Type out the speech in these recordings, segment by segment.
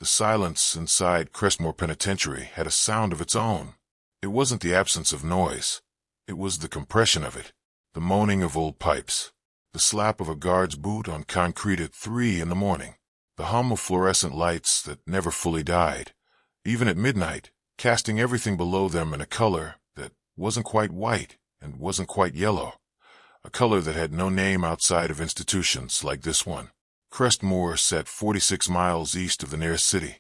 silence inside Crestmoor Penitentiary had a sound of its own. It wasn't the absence of noise. It was the compression of it, the moaning of old pipes, the slap of a guard's boot on concrete at 3 in the morning, the hum of fluorescent lights that never fully died, even at midnight, casting everything below them in a color that wasn't quite white and wasn't quite yellow, a color that had no name outside of institutions like this one. Crestmoor sat 46 miles east of the nearest city,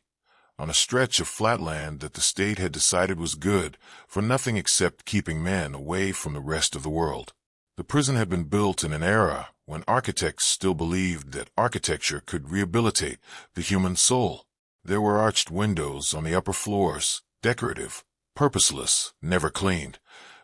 on a stretch of flat land that the state had decided was good for nothing except keeping men away from the rest of the world. The prison had been built in an era when architects still believed that architecture could rehabilitate the human soul. There were arched windows on the upper floors, decorative, purposeless, never cleaned,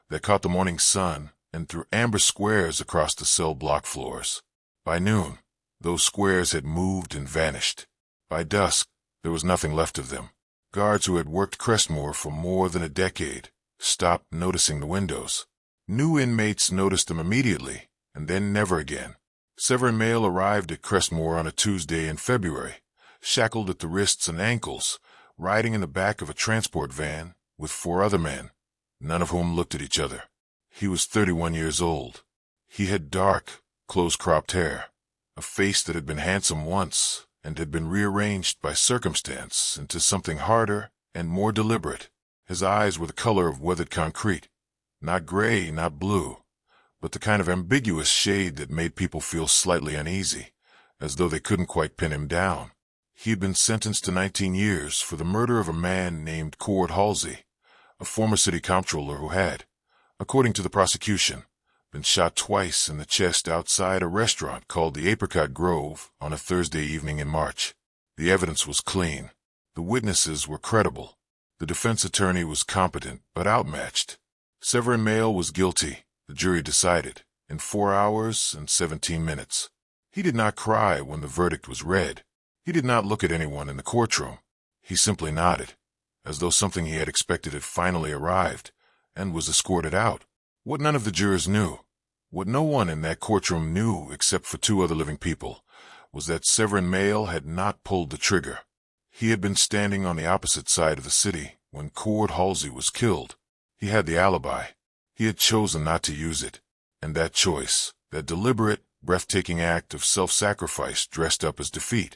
that caught the morning sun and threw amber squares across the cell block floors. By noon, those squares had moved and vanished. By dusk, there was nothing left of them. Guards who had worked Crestmoor for more than a decade stopped noticing the windows. New inmates noticed them immediately, and then never again. Severin Mael arrived at Crestmoor on a Tuesday in February, shackled at the wrists and ankles, riding in the back of a transport van with 4 other men, none of whom looked at each other. He was 31 years old. He had dark, close-cropped hair, a face that had been handsome once and had been rearranged by circumstance into something harder and more deliberate. His eyes were the color of weathered concrete, not gray, not blue, but the kind of ambiguous shade that made people feel slightly uneasy, as though they couldn't quite pin him down. He had been sentenced to 19 years for the murder of a man named Cord Halsey, a former city comptroller who had, according to the prosecution, been shot twice in the chest outside a restaurant called the Apricot Grove on a Thursday evening in March. The evidence was clean. The witnesses were credible. The defense attorney was competent but outmatched. Severin Mael was guilty, the jury decided, in 4 hours and 17 minutes. He did not cry when the verdict was read. He did not look at anyone in the courtroom. He simply nodded, as though something he had expected had finally arrived, and was escorted out. What none of the jurors knew, what no one in that courtroom knew except for 2 other living people, was that Severin Mael had not pulled the trigger. He had been standing on the opposite side of the city when Cord Halsey was killed. He had the alibi. He had chosen not to use it, and that choice, that deliberate, breathtaking act of self-sacrifice dressed up as defeat,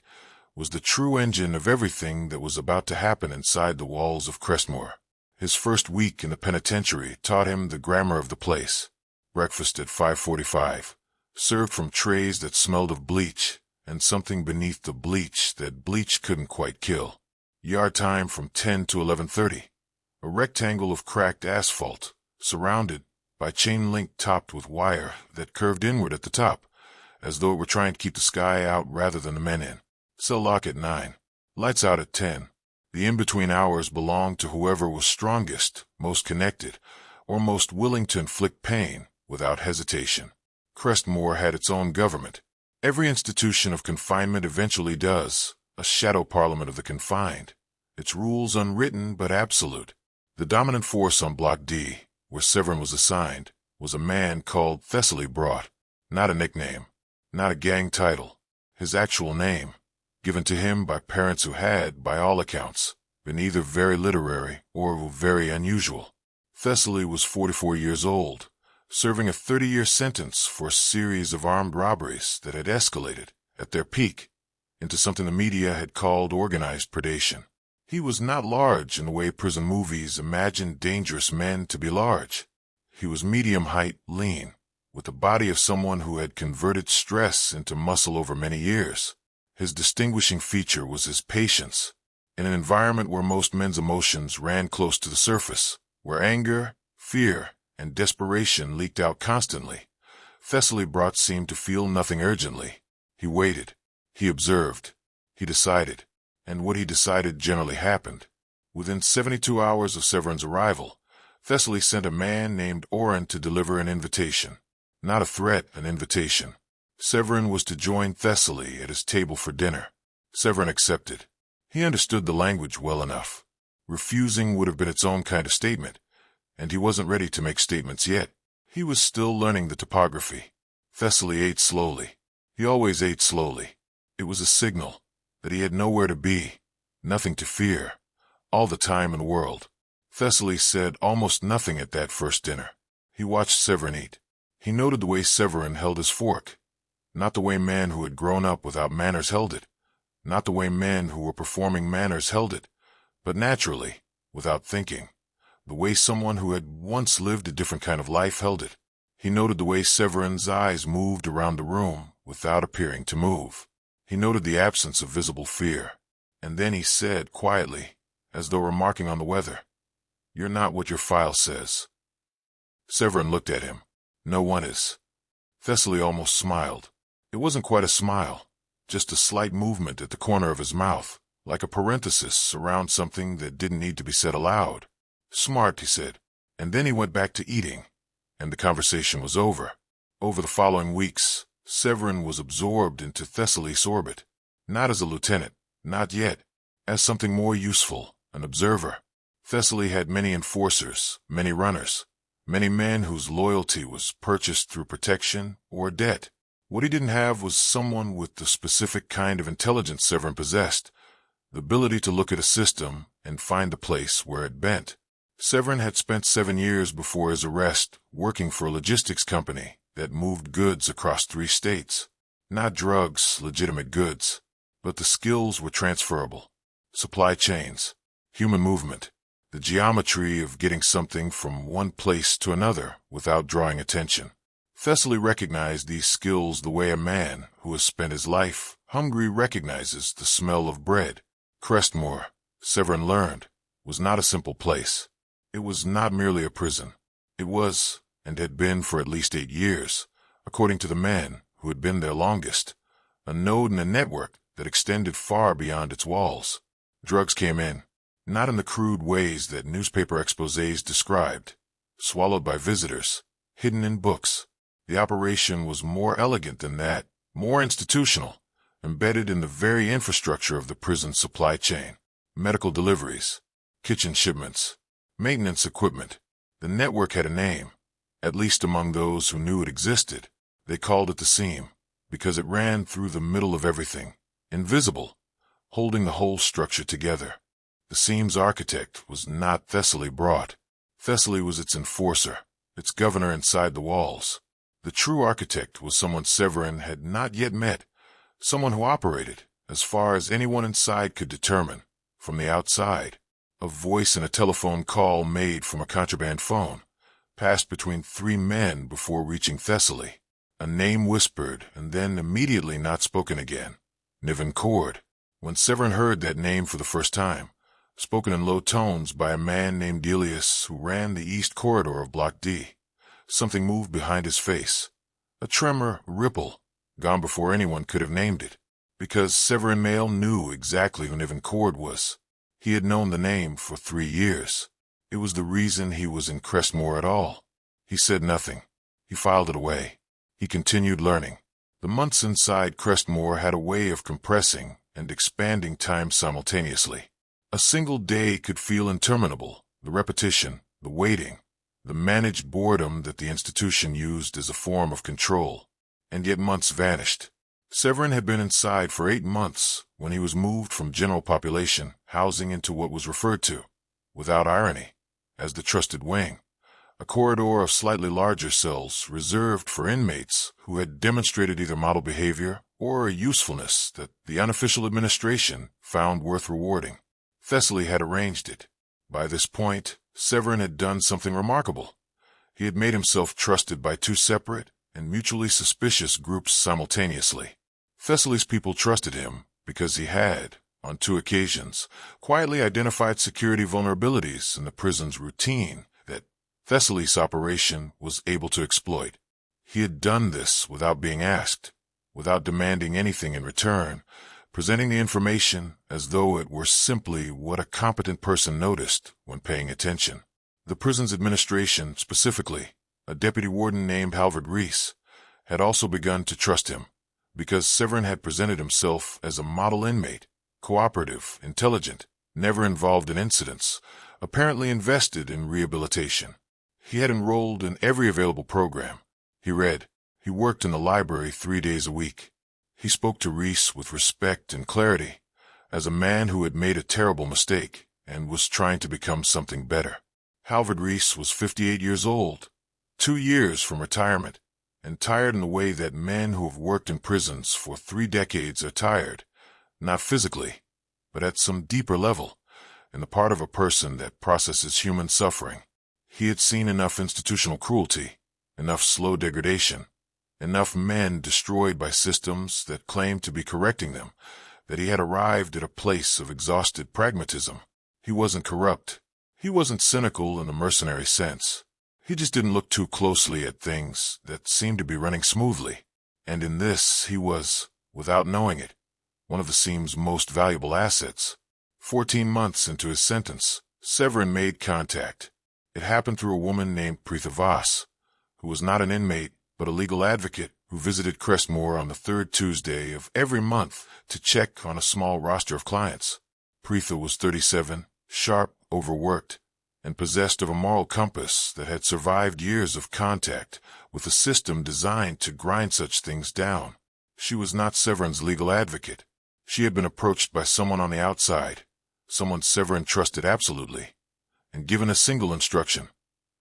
was the true engine of everything that was about to happen inside the walls of Crestmoor. His first week in the penitentiary taught him the grammar of the place. Breakfast at 5:45, served from trays that smelled of bleach, and something beneath the bleach that bleach couldn't quite kill. Yard time from 10 to 11:30. A rectangle of cracked asphalt, surrounded by chain link topped with wire that curved inward at the top, as though it were trying to keep the sky out rather than the men in. Cell lock at 9. Lights out at 10. The in-between hours belonged to whoever was strongest, most connected, or most willing to inflict pain without hesitation. Crestmoor had its own government. Every institution of confinement eventually does, a shadow parliament of the confined. Its rules unwritten but absolute. The dominant force on Block D, where Severin was assigned, was a man called Thessaly Brought. Not a nickname, not a gang title. His actual name, given to him by parents who had, by all accounts, been either very literary or very unusual. Thessaly was 44 years old, serving a 30-year sentence for a series of armed robberies that had escalated, at their peak, into something the media had called organized predation. He was not large in the way prison movies imagine dangerous men to be large. He was medium height, lean, with the body of someone who had converted stress into muscle over many years. His distinguishing feature was his patience. In an environment where most men's emotions ran close to the surface, where anger, fear, and desperation leaked out constantly, Thessaly Brought seemed to feel nothing urgently. He waited. He observed. He decided. And what he decided generally happened. Within 72 hours of Severin's arrival, Thessaly sent a man named Oren to deliver an invitation. Not a threat, an invitation. Severin was to join Thessaly at his table for dinner. Severin accepted. He understood the language well enough. Refusing would have been its own kind of statement, and he wasn't ready to make statements yet. He was still learning the topography. Thessaly ate slowly. He always ate slowly. It was a signal that he had nowhere to be, nothing to fear, all the time in the world. Thessaly said almost nothing at that first dinner. He watched Severin eat. He noted the way Severin held his fork, not the way men who had grown up without manners held it, not the way men who were performing manners held it, but naturally, without thinking, the way someone who had once lived a different kind of life held it. He noted the way Severin's eyes moved around the room without appearing to move. He noted the absence of visible fear. And then he said quietly, as though remarking on the weather, "You're not what your file says." Severin looked at him. "No one is." Thessaly almost smiled. It wasn't quite a smile, just a slight movement at the corner of his mouth, like a parenthesis around something that didn't need to be said aloud. "Smart," he said. And then he went back to eating, and the conversation was over. Over the following weeks, Severin was absorbed into Thessaly's orbit, not as a lieutenant, not yet, as something more useful, an observer. Thessaly had many enforcers, many runners, many men whose loyalty was purchased through protection or debt. What he didn't have was someone with the specific kind of intelligence Severin possessed, the ability to look at a system and find the place where it bent. Severin had spent 7 years before his arrest working for a logistics company that moved goods across 3 states. Not drugs, legitimate goods, but the skills were transferable. Supply chains, human movement, the geometry of getting something from one place to another without drawing attention. Thessaly recognized these skills the way a man who has spent his life hungry recognizes the smell of bread. Crestmoor, Severin learned, was not a simple place. It was not merely a prison. It was, and had been for at least 8 years, according to the men who had been there longest, a node in a network that extended far beyond its walls. Drugs came in, not in the crude ways that newspaper exposés described, swallowed by visitors, hidden in books. The operation was more elegant than that, more institutional, embedded in the very infrastructure of the prison supply chain. Medical deliveries, kitchen shipments, maintenance equipment. The network had a name, at least among those who knew it existed. They called it the seam, because it ran through the middle of everything, invisible, holding the whole structure together. The seam's architect was not Thessaly brought. Thessaly was its enforcer, its governor inside the walls. The true architect was someone Severin had not yet met, someone who operated, as far as anyone inside could determine, from the outside. A voice in a telephone call made from a contraband phone passed between 3 men before reaching Thessaly. A name whispered and then immediately not spoken again. Niven Cord. When Severin heard that name for the first time, spoken in low tones by a man named Delius who ran the east corridor of Block D, something moved behind his face. A tremor, a ripple, gone before anyone could have named it. Because Severin Mael knew exactly who Niven Cord was. He had known the name for 3 years. It was the reason he was in Crestmoor at all. He said nothing. He filed it away. He continued learning. The months inside Crestmoor had a way of compressing and expanding time simultaneously. A single day could feel interminable, the repetition, the waiting, the managed boredom that the institution used as a form of control. And yet months vanished. Severin had been inside for 8 months when he was moved from general population housing into what was referred to, without irony, as the trusted wing, a corridor of slightly larger cells reserved for inmates who had demonstrated either model behavior or a usefulness that the unofficial administration found worth rewarding. Thessaly had arranged it. By this point, Severin had done something remarkable. He had made himself trusted by 2 separate and mutually suspicious groups simultaneously. Thessaly's people trusted him because he had, on 2 occasions, quietly identified security vulnerabilities in the prison's routine that Thessaly's operation was able to exploit. He had done this without being asked, without demanding anything in return, presenting the information as though it were simply what a competent person noticed when paying attention. The prison's administration, specifically, a deputy warden named Halvard Reese, had also begun to trust him, because Severin had presented himself as a model inmate, cooperative, intelligent, never involved in incidents, apparently invested in rehabilitation. He had enrolled in every available program. He read. He worked in the library 3 days a week. He spoke to Reese with respect and clarity, as a man who had made a terrible mistake and was trying to become something better. Halvard Reese was 58 years old, 2 years from retirement, and tired in the way that men who have worked in prisons for 3 decades are tired, not physically, but at some deeper level, in the part of a person that processes human suffering. He had seen enough institutional cruelty, enough slow degradation, enough men destroyed by systems that claimed to be correcting them, that he had arrived at a place of exhausted pragmatism. He wasn't corrupt. He wasn't cynical in the mercenary sense. He just didn't look too closely at things that seemed to be running smoothly. And in this, he was, without knowing it, one of the seam's most valuable assets. 14 months into his sentence, Severin made contact. It happened through a woman named Preetha Voss, who was not an inmate, but a legal advocate who visited Crestmoor on the 3rd Tuesday of every month to check on a small roster of clients. Preetha was 37, sharp, overworked, and possessed of a moral compass that had survived years of contact with a system designed to grind such things down. She was not Severin's legal advocate. She had been approached by someone on the outside, someone Severin trusted absolutely, and given a single instruction: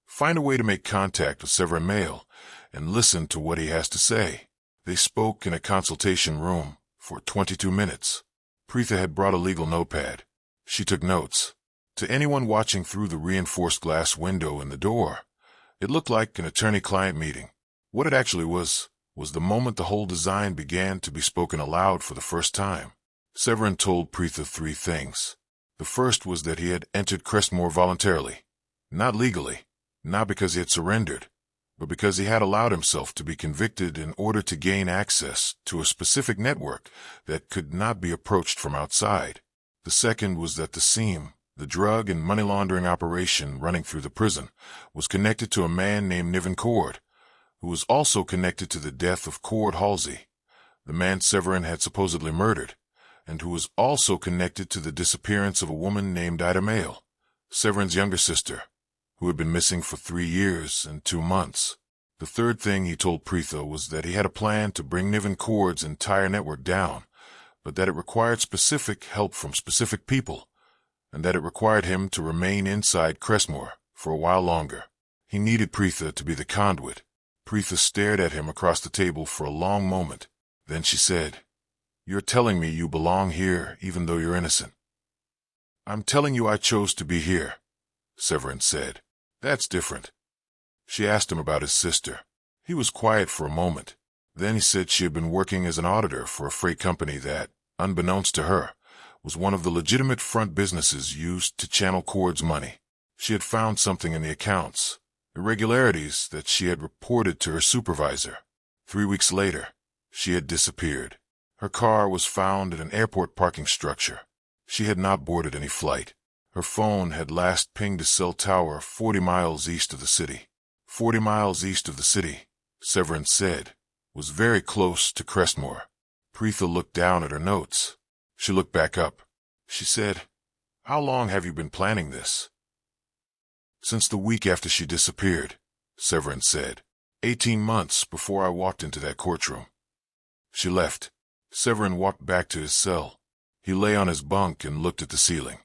find a way to make contact with Severin Mael and listen to what he has to say. They spoke in a consultation room for 22 minutes. Preetha had brought a legal notepad. She took notes. To anyone watching through the reinforced glass window in the door, it looked like an attorney-client meeting. What it actually was the moment the whole design began to be spoken aloud for the first time. Severin told Preetha 3 things. The first was that he had entered Crestmoor voluntarily, not legally, not because he had surrendered, but because he had allowed himself to be convicted in order to gain access to a specific network that could not be approached from outside. The second was that the seam, the drug and money laundering operation running through the prison, was connected to a man named Niven Cord, who was also connected to the death of Cord Halsey, the man Severin had supposedly murdered, and who was also connected to the disappearance of a woman named Ida Mael, Severin's younger sister, who had been missing for 3 years and 2 months. The third thing he told Preetha was that he had a plan to bring Niven Cord's entire network down, but that it required specific help from specific people, and that it required him to remain inside Crestmoor for a while longer. He needed Preetha to be the conduit. Preetha stared at him across the table for a long moment. Then she said, "You're telling me you belong here even though you're innocent." "I'm telling you I chose to be here," Severin said. "That's different." She asked him about his sister. He was quiet for a moment. Then he said she had been working as an auditor for a freight company that, unbeknownst to her, was one of the legitimate front businesses used to channel Cord's money. She had found something in the accounts, irregularities that she had reported to her supervisor. 3 weeks later, she had disappeared. Her car was found at an airport parking structure. She had not boarded any flight. Her phone had last pinged a cell tower 40 miles east of the city. 40 miles east of the city, Severin said, was very close to Crestmoor. Preetha looked down at her notes. She looked back up. She said, "How long have you been planning this?" "Since the week after she disappeared," Severin said. 18 months before I walked into that courtroom." She left. Severin walked back to his cell. He lay on his bunk and looked at the ceiling.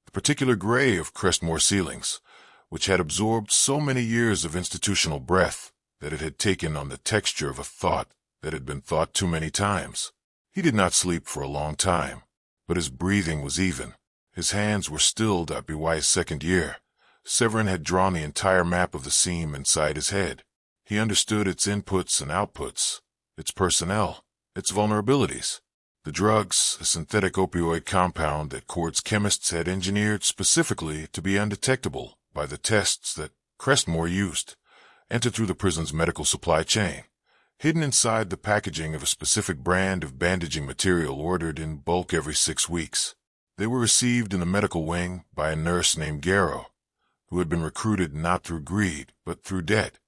The particular gray of Crestmoor ceilings, which had absorbed so many years of institutional breath that it had taken on the texture of a thought that had been thought too many times. He did not sleep for a long time, but his breathing was even. His hands were stilled at BY's second year. Severin had drawn the entire map of the seam inside his head. He understood its inputs and outputs, its personnel, its vulnerabilities. The drugs, a synthetic opioid compound that Cord's chemists had engineered specifically to be undetectable by the tests that Crestmoor used, entered through the prison's medical supply chain, hidden inside the packaging of a specific brand of bandaging material ordered in bulk every 6 weeks. They were received in the medical wing by a nurse named Garrow, who had been recruited not through greed, but through debt.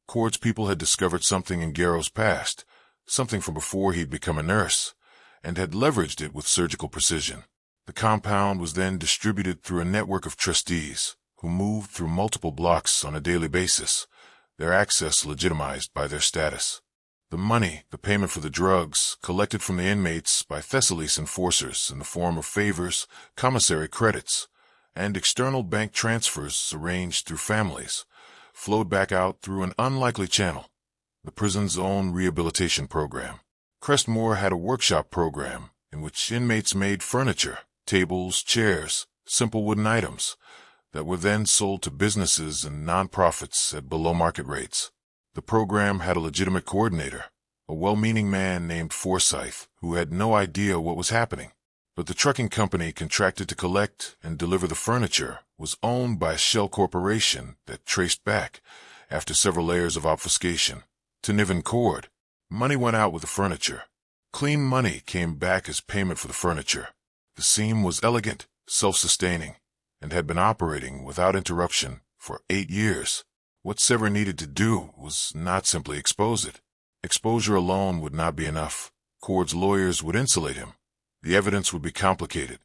Cord's people had discovered something in Garrow's past, something from before he'd become a nurse, and had leveraged it with surgical precision. The compound was then distributed through a network of trustees who moved through multiple blocks on a daily basis, their access legitimized by their status. The money, the payment for the drugs, collected from the inmates by Thessaly's enforcers in the form of favors, commissary credits, and external bank transfers arranged through families, flowed back out through an unlikely channel, the prison's own rehabilitation program. Crestmoor had a workshop program in which inmates made furniture, tables, chairs, simple wooden items that were then sold to businesses and nonprofits at below-market rates. The program had a legitimate coordinator, a well-meaning man named Forsyth, who had no idea what was happening. But the trucking company contracted to collect and deliver the furniture was owned by a shell corporation that traced back, after several layers of obfuscation, to Niven Cord. Money went out with the furniture. Clean money came back as payment for the furniture. The seam was elegant, self-sustaining, and had been operating without interruption for 8 years. What Severin needed to do was not simply expose it. Exposure alone would not be enough. Cord's lawyers would insulate him. The evidence would be complicated.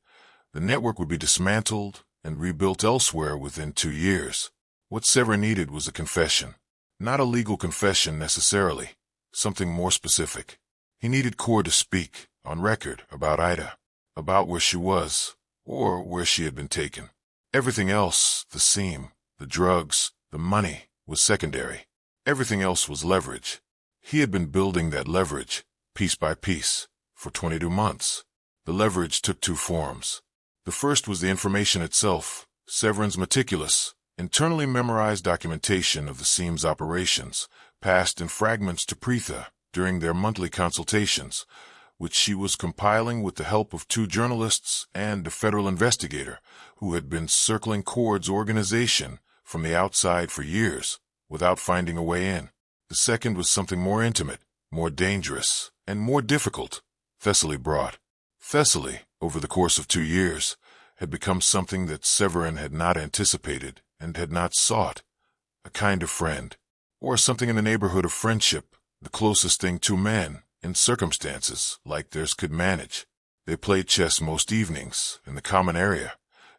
The network would be dismantled and rebuilt elsewhere within 2 years. What Severin needed was a confession. Not a legal confession necessarily. Something more specific. He needed Cord to speak, on record, about Ida. About where she was, or where she had been taken. Everything else, the seam, the drugs, the money, was secondary. Everything else was leverage. He had been building that leverage, piece by piece, for 22 months. The leverage took 2 forms. The first was the information itself, Severin's meticulous, internally memorized documentation of the seam's operations, passed in fragments to Preetha during their monthly consultations, which she was compiling with the help of 2 journalists and a federal investigator who had been circling Cord's organization from the outside for years, without finding a way in. The second was something more intimate, more dangerous, and more difficult. Thessaly brought. Thessaly, over the course of 2 years, had become something that Severin had not anticipated and had not sought, a kind of friend, or something in the neighborhood of friendship, the closest thing 2 men, in circumstances like theirs, could manage. They played chess most evenings, in the common area,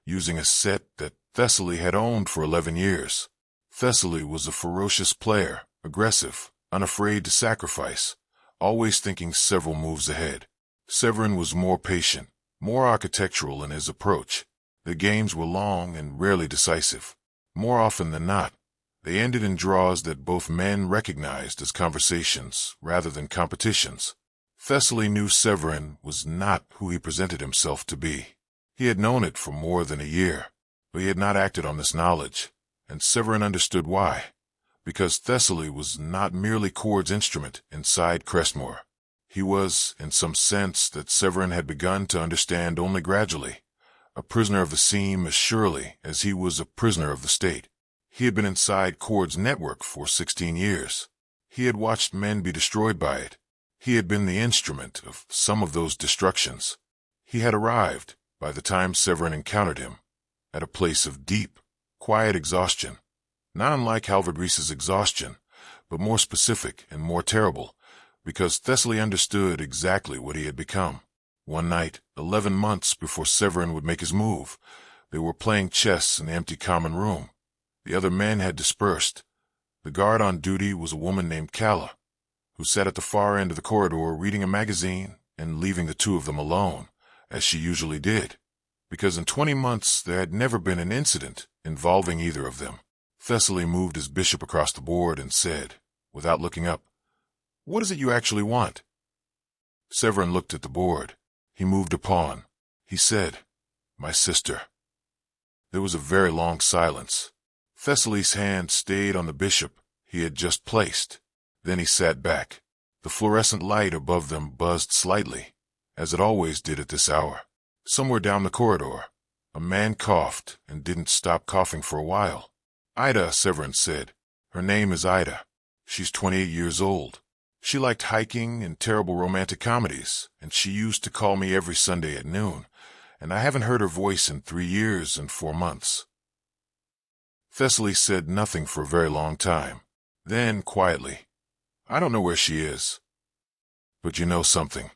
using a set that Thessaly had owned for 11 years. Thessaly was a ferocious player, aggressive, unafraid to sacrifice, always thinking several moves ahead. Severin was more patient, more architectural in his approach. The games were long and rarely decisive. More often than not, they ended in draws that both men recognized as conversations rather than competitions. Thessaly knew Severin was not who he presented himself to be. He had known it for more than a year, but he had not acted on this knowledge, and Severin understood why. Because Thessaly was not merely Cord's instrument inside Crestmoor. He was, in some sense that Severin had begun to understand only gradually, a prisoner of the seam as surely as he was a prisoner of the state. He had been inside Cord's network for 16 years. He had watched men be destroyed by it. He had been the instrument of some of those destructions. He had arrived, by the time Severin encountered him, at a place of deep, quiet exhaustion, not unlike Halvard Reese's exhaustion, but more specific and more terrible, because Thessaly understood exactly what he had become. One night, 11 months before Severin would make his move, they were playing chess in the empty common room. The other men had dispersed. The guard on duty was a woman named Calla, who sat at the far end of the corridor reading a magazine and leaving the 2 of them alone, as she usually did, because in 20 months there had never been an incident involving either of them. Thessaly moved his bishop across the board and said, without looking up, "What is it you actually want?" Severin looked at the board. He moved a pawn. He said, "My sister." There was a very long silence. Thessaly's hand stayed on the bishop he had just placed. Then he sat back. The fluorescent light above them buzzed slightly, as it always did at this hour. Somewhere down the corridor, a man coughed and didn't stop coughing for a while. "Ida," Severin said. "Her name is Ida. She's 28 years old. She liked hiking and terrible romantic comedies, and she used to call me every Sunday at noon, and I haven't heard her voice in 3 years and 4 months." Thessaly said nothing for a very long time. Then, quietly, "I don't know where she is." "But you know something."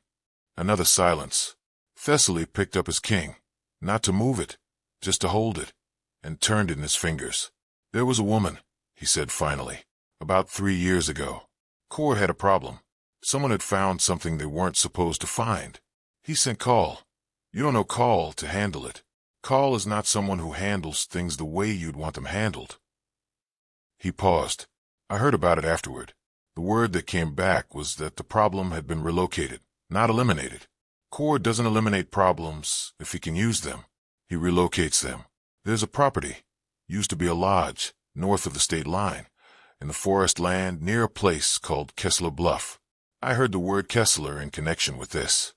Another silence. Thessaly picked up his king, not to move it, just to hold it, and turned it in his fingers. "There was a woman," he said finally, "about 3 years ago. Cord had a problem. Someone had found something they weren't supposed to find. He sent Call. You don't know Call to handle it. Call is not someone who handles things the way you'd want them handled. He paused. I heard about it afterward. The word that came back was that the problem had been relocated, not eliminated. Cord doesn't eliminate problems if he can use them. He relocates them. There's a property, used to be a lodge, north of the state line, in the forest land near a place called Kessler Bluff. I heard the word Kessler in connection with this.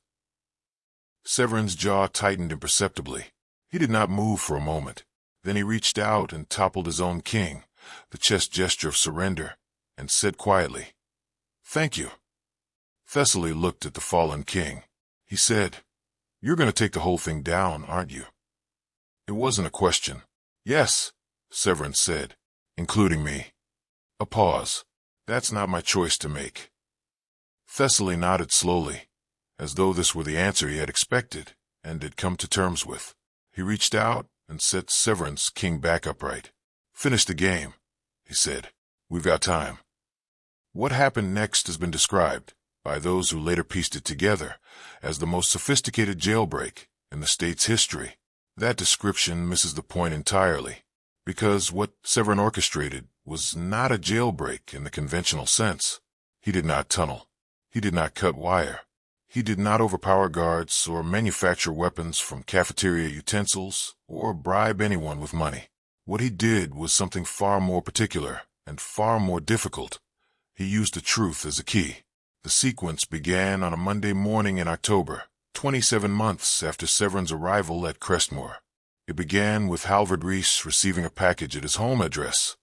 Severin's jaw tightened imperceptibly. He did not move for a moment. Then he reached out and toppled his own king, the chest gesture of surrender, and said quietly, "Thank you." Thessaly looked at the fallen king. He said, "You're going to take the whole thing down, aren't you?" It wasn't a question. "Yes," Severin said, "including me." A pause. "That's not my choice to make." Thessaly nodded slowly, as though this were the answer he had expected and had come to terms with. He reached out and set Severin's king back upright. "Finish the game," he said. "We've got time." What happened next has been described, by those who later pieced it together, as the most sophisticated jailbreak in the state's history. That description misses the point entirely, because what Severin orchestrated was not a jailbreak in the conventional sense. He did not tunnel. He did not cut wire. He did not overpower guards or manufacture weapons from cafeteria utensils or bribe anyone with money. What he did was something far more particular and far more difficult. He used the truth as a key. The sequence began on a Monday morning in October, 27 months after Severin's arrival at Crestmoor. It began with Halvard Reese receiving a package at his home address.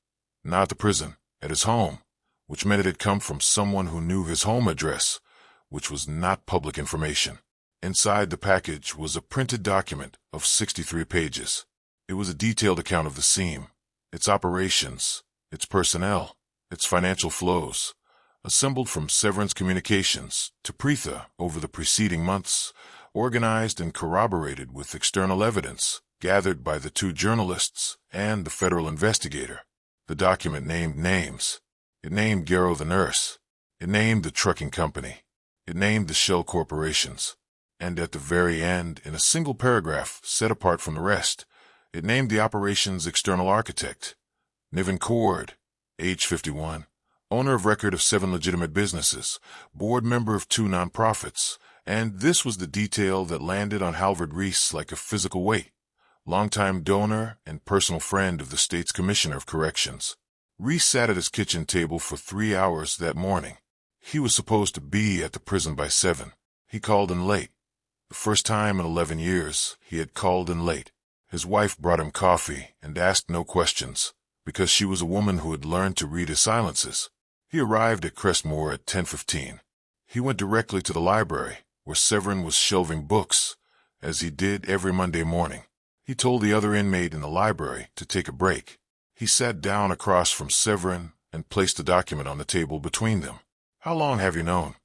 Not the prison, at his home, which meant it had come from someone who knew his home address, which was not public information. Inside the package was a printed document of 63 pages. It was a detailed account of the seam, its operations, its personnel, its financial flows, assembled from Severin's communications to Preetha over the preceding months, organized and corroborated with external evidence gathered by the two journalists and the federal investigator. The document named names. It named Garrow the nurse. It named the trucking company. It named the shell corporations. And at the very end, in a single paragraph set apart from the rest, it named the operation's external architect, Niven Cord, age 51, owner of record of 7 legitimate businesses, board member of 2 nonprofits, and this was the detail that landed on Halvard Reese like a physical weight, longtime donor and personal friend of the state's commissioner of corrections. Reese sat at his kitchen table for 3 hours that morning. He was supposed to be at the prison by 7. He called in late. The first time in 11 years he had called in late. His wife brought him coffee and asked no questions, because she was a woman who had learned to read his silences. He arrived at Crestmoor at 10:15. He went directly to the library, where Severin was shelving books, as he did every Monday morning. He told the other inmate in the library to take a break. He sat down across from Severin and placed the document on the table between them. "How long have you known?"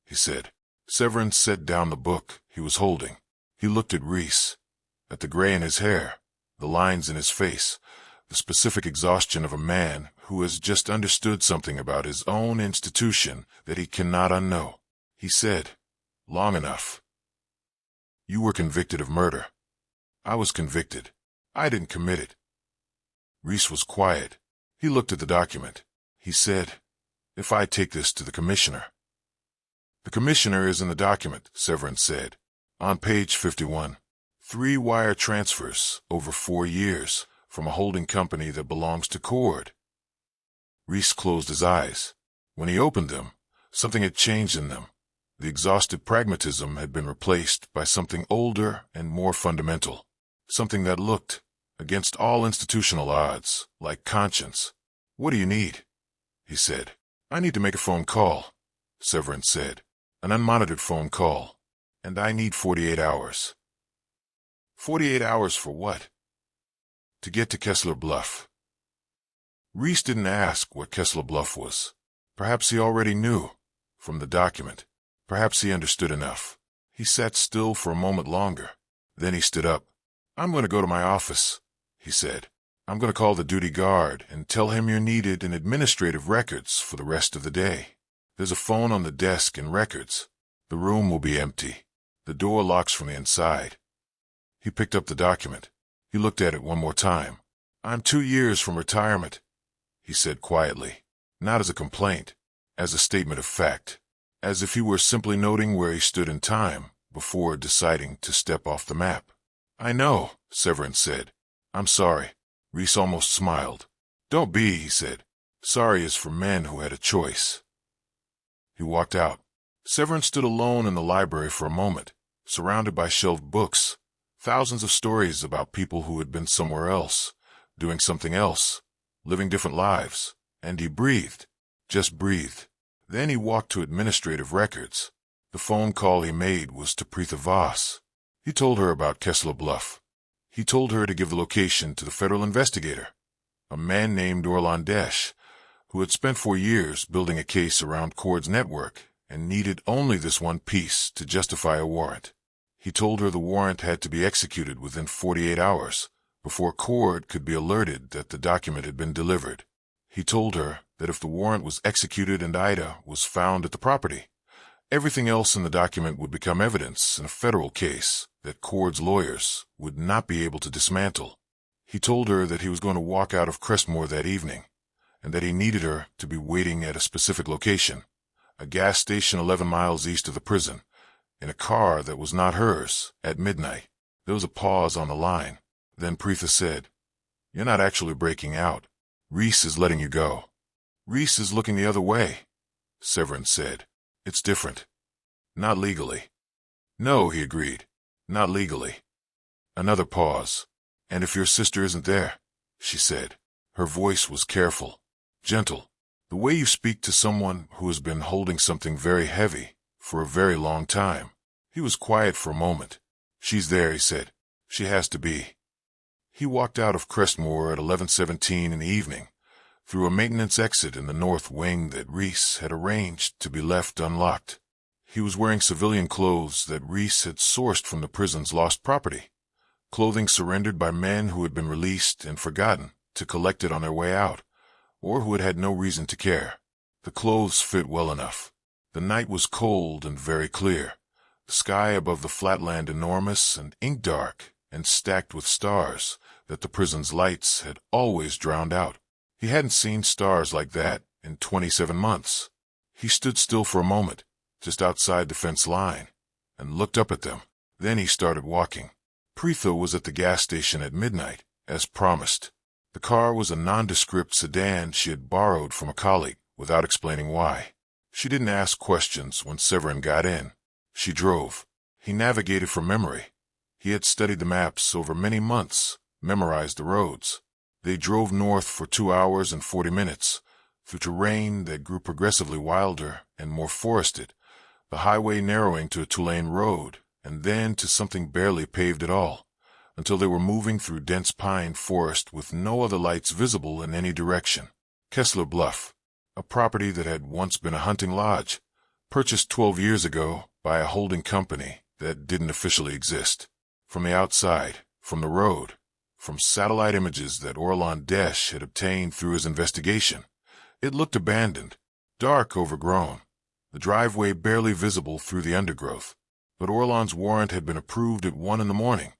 he said. Severin set down the book he was holding. He looked at Reese, at the gray in his hair, the lines in his face, the specific exhaustion of a man who has just understood something about his own institution that he cannot unknow. He said, "Long enough. You were convicted of murder. I was convicted. I didn't commit it." Reese was quiet. He looked at the document. He said, "If I take this to the commissioner." "The commissioner is in the document," Severin said. "On page 51. 3 wire transfers over 4 years from a holding company that belongs to Cord." Reese closed his eyes. When he opened them, something had changed in them. The exhausted pragmatism had been replaced by something older and more fundamental. Something that looked, against all institutional odds, like conscience. "What do you need?" he said. "I need to make a phone call," Severin said. "An unmonitored phone call. And I need 48 hours. 48 hours for what?" "To get to Kessler Bluff." Reese didn't ask what Kessler Bluff was. Perhaps he already knew, from the document. Perhaps he understood enough. He sat still for a moment longer. Then he stood up. "I'm going to go to my office," he said. "I'm going to call the duty guard and tell him you're needed in administrative records for the rest of the day." There's a phone on the desk and records. The room will be empty. The door locks from the inside. He picked up the document. He looked at it one more time. I'm 2 years from retirement, he said quietly, not as a complaint, as a statement of fact, as if he were simply noting where he stood in time before deciding to step off the map. I know, Severin said. I'm sorry. Reese almost smiled. Don't be, he said. Sorry is for men who had a choice. He walked out. Severin stood alone in the library for a moment, surrounded by shelved books, thousands of stories about people who had been somewhere else, doing something else, living different lives, and he breathed, just breathed. Then he walked to administrative records. The phone call he made was to Preetha Voss. He told her about Kessler Bluff. He told her to give the location to the federal investigator, a man named Orlon Desch, who had spent 4 years building a case around Cord's network and needed only this one piece to justify a warrant. He told her the warrant had to be executed within 48 hours before Cord could be alerted that the document had been delivered. He told her that if the warrant was executed and Ida was found at the property, everything else in the document would become evidence in a federal case that Cord's lawyers would not be able to dismantle. He told her that he was going to walk out of Crestmoor that evening, and that he needed her to be waiting at a specific location, a gas station 11 miles east of the prison, in a car that was not hers, at midnight. There was a pause on the line. Then Preetha said, You're not actually breaking out. Reese is letting you go. Reese is looking the other way, Severin said. It's different. Not legally. No, he agreed. Not legally. Another pause. And if your sister isn't there, she said. Her voice was careful, gentle, the way you speak to someone who has been holding something very heavy for a very long time. He was quiet for a moment. She's there, he said. She has to be. He walked out of Crestmoor at 11:17 in the evening, through a maintenance exit in the north wing that Reese had arranged to be left unlocked. He was wearing civilian clothes that Reese had sourced from the prison's lost property, clothing surrendered by men who had been released and forgotten to collect it on their way out, or who had had no reason to care. The clothes fit well enough. The night was cold and very clear, the sky above the flatland enormous and ink-dark and stacked with stars that the prison's lights had always drowned out. He hadn't seen stars like that in 27 months. He stood still for a moment, just outside the fence line, and looked up at them. Then he started walking. Preetha was at the gas station at midnight, as promised. The car was a nondescript sedan she had borrowed from a colleague without explaining why. She didn't ask questions when Severin got in. She drove. He navigated from memory. He had studied the maps over many months, memorized the roads. They drove north for 2 hours and 40 minutes, through terrain that grew progressively wilder and more forested, the highway narrowing to a 2-lane road, and then to something barely paved at all, until they were moving through dense pine forest with no other lights visible in any direction. Kessler Bluff, a property that had once been a hunting lodge, purchased 12 years ago by a holding company that didn't officially exist. From the outside, from the road, from satellite images that Orlon Desch had obtained through his investigation, it looked abandoned, dark, overgrown, the driveway barely visible through the undergrowth. But Orlon's warrant had been approved at 1 in the morning.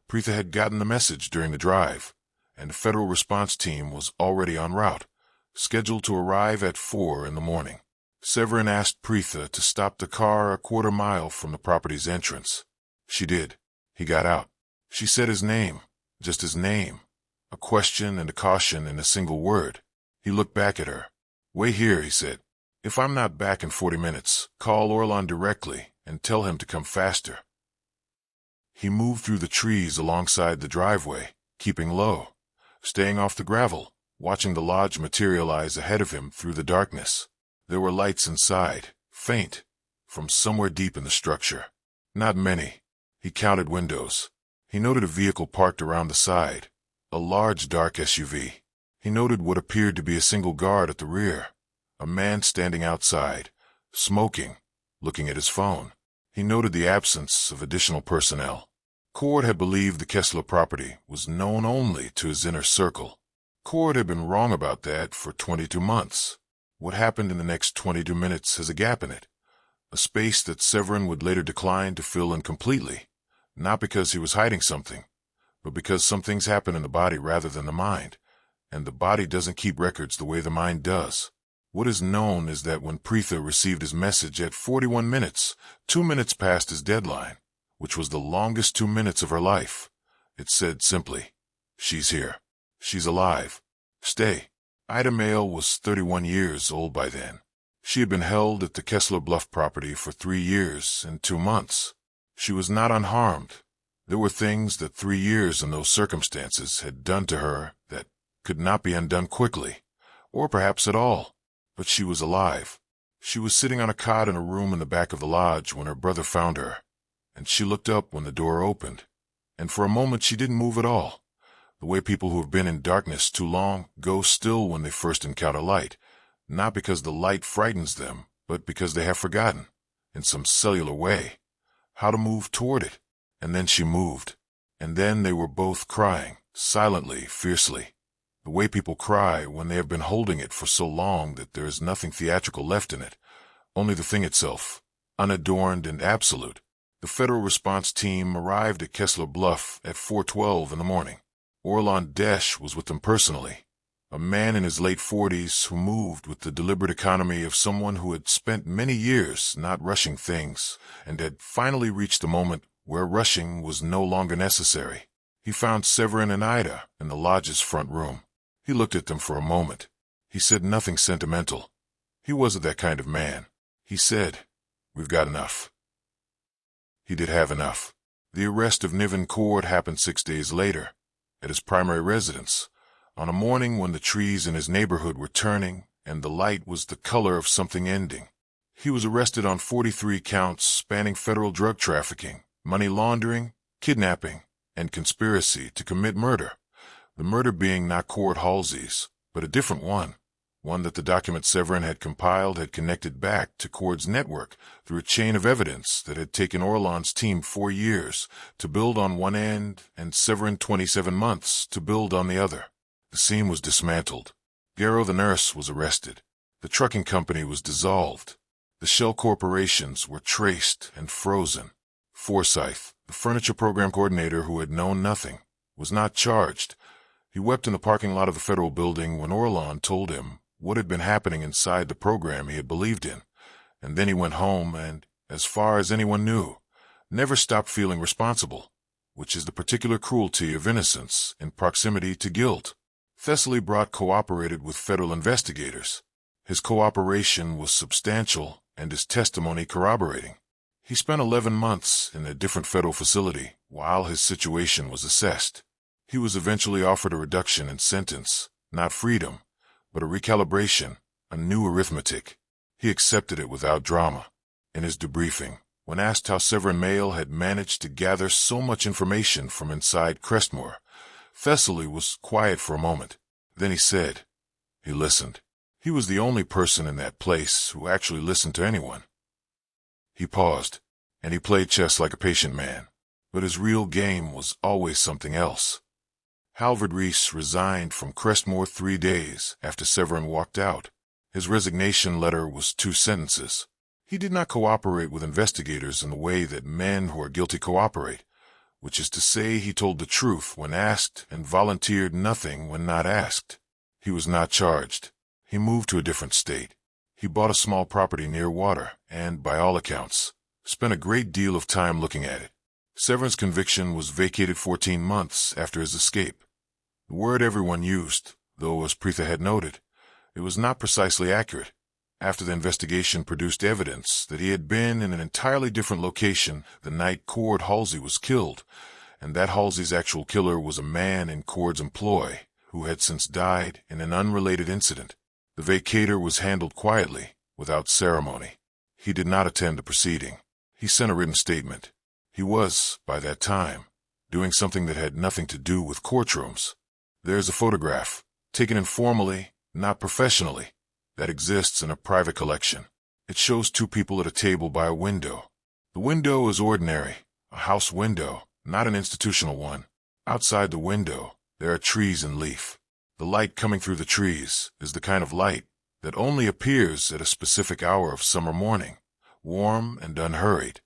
Preetha had gotten the message during the drive, and the federal response team was already en route, scheduled to arrive at 4 in the morning. Severin asked Preetha to stop the car a quarter mile from the property's entrance. She did. He got out. She said his name, just his name, a question and a caution in a single word. He looked back at her. Wait here, he said. If I'm not back in 40 minutes, call Orlon directly and tell him to come faster. He moved through the trees alongside the driveway, keeping low, staying off the gravel, watching the lodge materialize ahead of him through the darkness. There were lights inside, faint, from somewhere deep in the structure. Not many. He counted windows. He noted a vehicle parked around the side, a large dark SUV. He noted what appeared to be a single guard at the rear, a man standing outside, smoking, looking at his phone. He noted the absence of additional personnel. Cord had believed the Kessler property was known only to his inner circle. Cord had been wrong about that for 22 months. What happened in the next 22 minutes has a gap in it, a space that Severin would later decline to fill in completely, not because he was hiding something, but because some things happen in the body rather than the mind, and the body doesn't keep records the way the mind does. What is known is that when Preetha received his message at 41 minutes, 2 minutes past his deadline, which was the longest 2 minutes of her life, it said simply, "She's here. She's alive. Stay." Ida Mael was 31 years old by then. She had been held at the Kessler Bluff property for 3 years and 2 months. She was not unharmed. There were things that 3 years in those circumstances had done to her that could not be undone quickly, or perhaps at all. But she was alive. She was sitting on a cot in a room in the back of the lodge when her brother found her, and she looked up when the door opened, and for a moment she didn't move at all, the way people who have been in darkness too long go still when they first encounter light, not because the light frightens them, but because they have forgotten, in some cellular way, how to move toward it. And then she moved, and then they were both crying, silently, fiercely, the way people cry when they have been holding it for so long that there is nothing theatrical left in it, only the thing itself, unadorned and absolute. The federal response team arrived at Kessler Bluff at 4:12 in the morning. Orlon Desch was with them personally, a man in his late 40s who moved with the deliberate economy of someone who had spent many years not rushing things and had finally reached the moment where rushing was no longer necessary. He found Severin and Ida in the lodge's front room. He looked at them for a moment. He said nothing sentimental. He wasn't that kind of man. He said, "We've got enough." He did have enough. The arrest of Niven Cord happened 6 days later, at his primary residence, on a morning when the trees in his neighborhood were turning and the light was the color of something ending. He was arrested on 43 counts spanning federal drug trafficking, money laundering, kidnapping, and conspiracy to commit murder. The murder being not Cord Halsey's, but a different one that the document Severin had compiled had connected back to Cord's network through a chain of evidence that had taken Orlon's team 4 years to build on one end and Severin 27 months to build on the other. The scene was dismantled. Garrow the nurse was arrested. The trucking company was dissolved. The shell corporations were traced and frozen. Forsyth, the furniture program coordinator who had known nothing, was not charged. He wept in the parking lot of the federal building when Orlon told him what had been happening inside the program he had believed in, and then he went home and, as far as anyone knew, never stopped feeling responsible, which is the particular cruelty of innocence in proximity to guilt. Thessaly Brott cooperated with federal investigators. His cooperation was substantial and his testimony corroborating. He spent 11 months in a different federal facility while his situation was assessed. He was eventually offered a reduction in sentence, not freedom, but a recalibration, a new arithmetic. He accepted it without drama. In his debriefing, when asked how Severin Mael had managed to gather so much information from inside Crestmoor, Thessaly was quiet for a moment. Then he said, "He listened. He was the only person in that place who actually listened to anyone." He paused, and he played chess like a patient man, but his real game was always something else. Halvard Reese resigned from Crestmoor 3 days after Severin walked out. His resignation letter was 2 sentences. He did not cooperate with investigators in the way that men who are guilty cooperate, which is to say he told the truth when asked and volunteered nothing when not asked. He was not charged. He moved to a different state. He bought a small property near water and, by all accounts, spent a great deal of time looking at it. Severin's conviction was vacated 14 months after his escape. The word everyone used, though as Preetha had noted, it was not precisely accurate, after the investigation produced evidence that he had been in an entirely different location the night Cord Halsey was killed, and that Halsey's actual killer was a man in Cord's employ who had since died in an unrelated incident. The vacator was handled quietly, without ceremony. He did not attend the proceeding. He sent a written statement. He was, by that time, doing something that had nothing to do with courtrooms. There's a photograph, taken informally, not professionally, that exists in a private collection. It shows 2 people at a table by a window. The window is ordinary, a house window, not an institutional one. Outside the window, there are trees and leaf. The light coming through the trees is the kind of light that only appears at a specific hour of summer morning, warm and unhurried,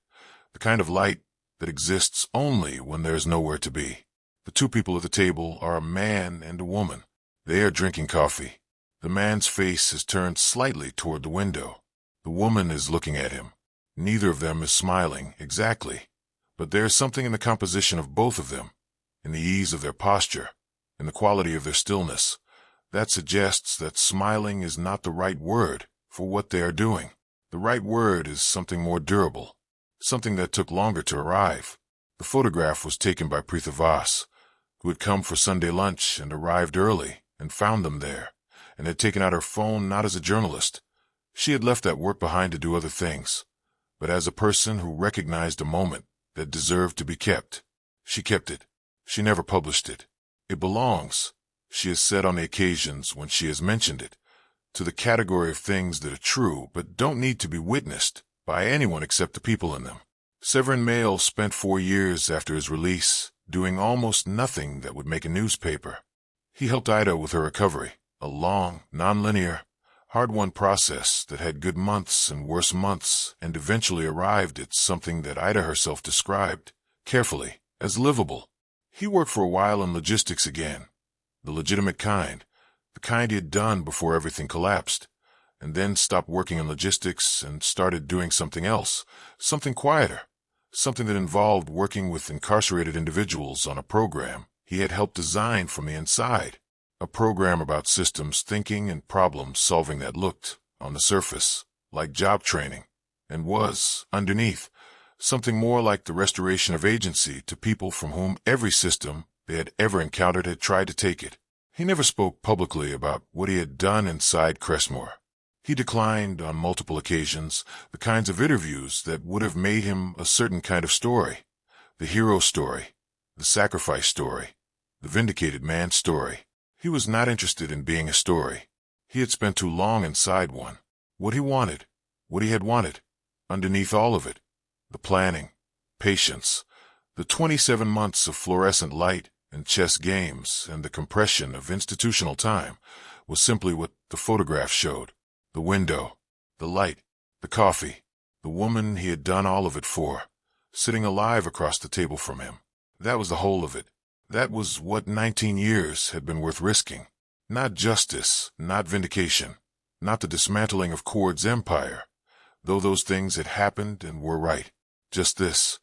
the kind of light that exists only when there's nowhere to be. The two people at the table are a man and a woman. They are drinking coffee. The man's face is turned slightly toward the window. The woman is looking at him. Neither of them is smiling exactly, but there's something in the composition of both of them, in the ease of their posture, in the quality of their stillness, that suggests that smiling is not the right word for what they are doing. The right word is something more durable, something that took longer to arrive. The photograph was taken by Preetha Vas, who had come for Sunday lunch and arrived early and found them there, and had taken out her phone not as a journalist. She had left that work behind to do other things, but as a person who recognized a moment that deserved to be kept. She kept it. She never published it. It belongs, she has said on the occasions when she has mentioned it, to the category of things that are true but don't need to be witnessed by anyone except the people in them. Severin Mael spent 4 years after his release doing almost nothing that would make a newspaper. He helped Ida with her recovery, a long, non-linear, hard-won process that had good months and worse months and eventually arrived at something that Ida herself described, carefully, as livable. He worked for a while in logistics again, the legitimate kind, the kind he had done before everything collapsed, and then stopped working in logistics and started doing something else, something quieter, something that involved working with incarcerated individuals on a program he had helped design from the inside. A program about systems thinking and problem solving that looked, on the surface, like job training, and was, underneath, something more like the restoration of agency to people from whom every system they had ever encountered had tried to take it. He never spoke publicly about what he had done inside Crestmoor. He declined, on multiple occasions, the kinds of interviews that would have made him a certain kind of story, the hero story, the sacrifice story, the vindicated man story. He was not interested in being a story. He had spent too long inside one. What he wanted, what he had wanted, underneath all of it, the planning, patience, the 27 months of fluorescent light and chess games and the compression of institutional time, was simply what the photograph showed. The window, the light, the coffee, the woman he had done all of it for, sitting alive across the table from him. That was the whole of it. That was what 19 years had been worth risking. Not justice, not vindication, not the dismantling of Cord's empire, though those things had happened and were right. Just this,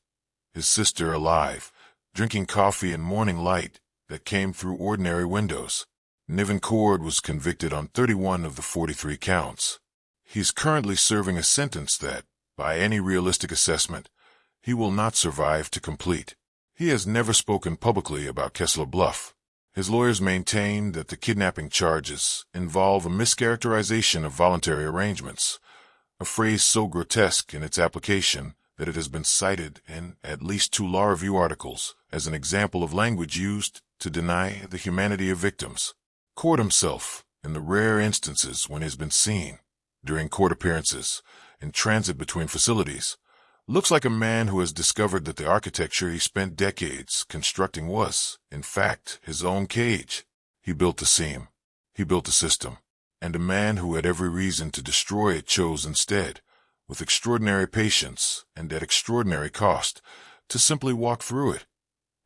his sister alive, drinking coffee in morning light that came through ordinary windows. Niven Cord was convicted on 31 of the 43 counts. He's currently serving a sentence that, by any realistic assessment, he will not survive to complete. He has never spoken publicly about Kessler Bluff. His lawyers maintain that the kidnapping charges involve a mischaracterization of voluntary arrangements, a phrase so grotesque in its application that it has been cited in at least 2 law review articles as an example of language used to deny the humanity of victims. Cord himself, in the rare instances when he has been seen, during court appearances, in transit between facilities, looks like a man who has discovered that the architecture he spent decades constructing was, in fact, his own cage. He built the seam. He built the system. And a man who had every reason to destroy it chose instead, with extraordinary patience and at extraordinary cost, to simply walk through it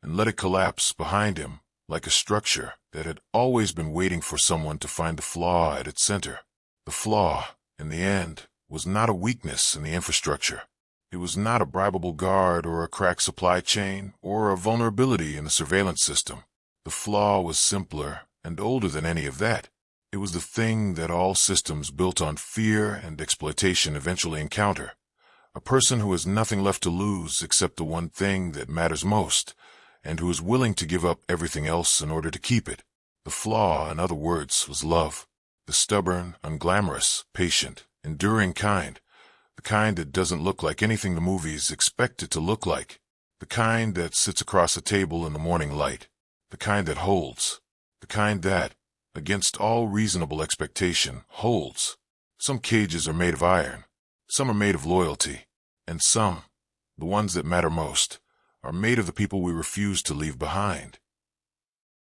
and let it collapse behind him like a structure that had always been waiting for someone to find the flaw at its center. The flaw, in the end, was not a weakness in the infrastructure. It was not a bribable guard or a cracked supply chain or a vulnerability in the surveillance system. The flaw was simpler and older than any of that. It was the thing that all systems built on fear and exploitation eventually encounter. A person who has nothing left to lose except the one thing that matters most, and who is willing to give up everything else in order to keep it. The flaw, in other words, was love. The stubborn, unglamorous, patient, enduring kind. The kind that doesn't look like anything the movies expect it to look like. The kind that sits across a table in the morning light. The kind that holds. The kind that, against all reasonable expectation, holds. Some cages are made of iron. Some are made of loyalty. And some, the ones that matter most, are made of the people we refuse to leave behind.